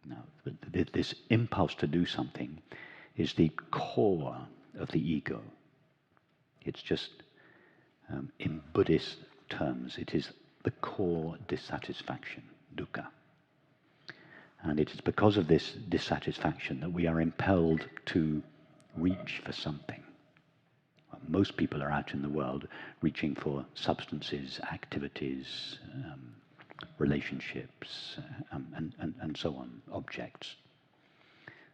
Now, this impulse to do something is the core of the ego. It's just, in Buddhist terms, it is the core dissatisfaction, dukkha. And it is because of this dissatisfaction that we are impelled to reach for something. Most people are out in the world reaching for substances, activities, relationships, and so on, objects.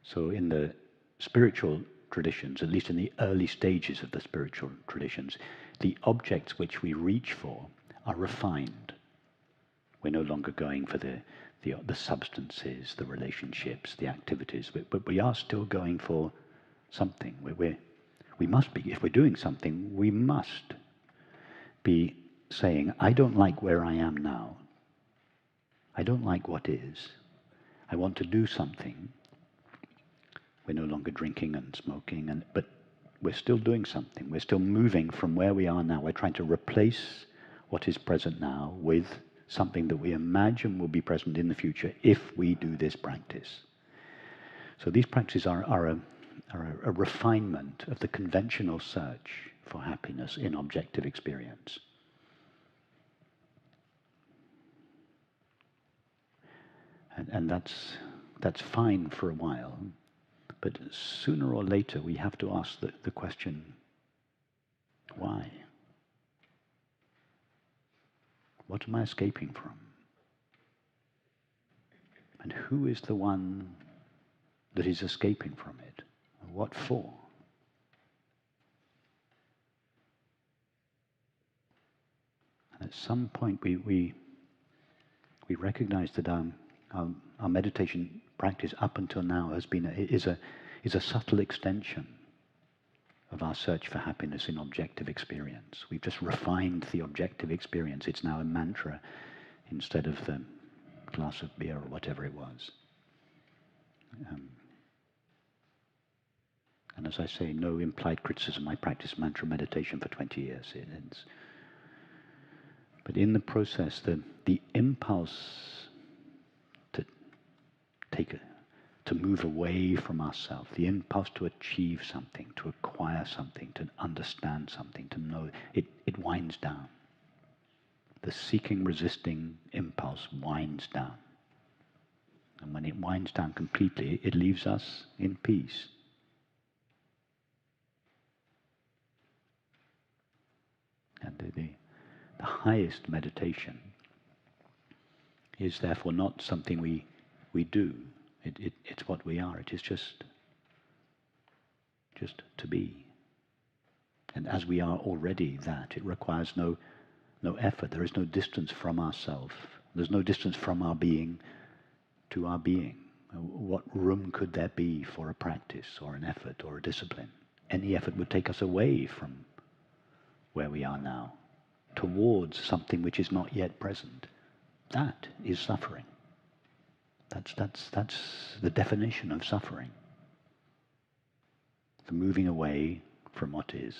So in the spiritual traditions, at least in the early stages of the spiritual traditions, the objects which we reach for are refined. We're no longer going for the substances, the relationships, the activities, but we are still going for something. We must be, if we're doing something, we must be saying, I don't like where I am now. I don't like what is. I want to do something. We're no longer drinking and smoking, but we're still doing something. We're still moving from where we are now. We're trying to replace what is present now with something that we imagine will be present in the future if we do this practice. So these practices are a refinement of the conventional search for happiness in objective experience. And that's fine for a while, but sooner or later we have to ask the question, why? What am I escaping from? And who is the one that is escaping from it? What for? And at some point we recognize that our meditation practice up until now is a subtle extension of our search for happiness in objective experience. We've just refined the objective experience. It's now a mantra instead of the glass of beer or whatever it was. And as I say, no implied criticism. I practiced mantra meditation for 20 years. But in the process, the impulse to move away from ourselves, the impulse to achieve something, to acquire something, to understand something, to know, it winds down. The seeking, resisting impulse winds down. And when it winds down completely, it leaves us in peace. And the highest meditation is therefore not something we do. It's what we are. It is just to be. And as we are already that, it requires no effort. There is no distance from ourself. There's no distance from our being to our being. What room could there be for a practice or an effort or a discipline? Any effort would take us away from where we are now, towards something which is not yet present. That is suffering. That's the definition of suffering. The moving away from what is.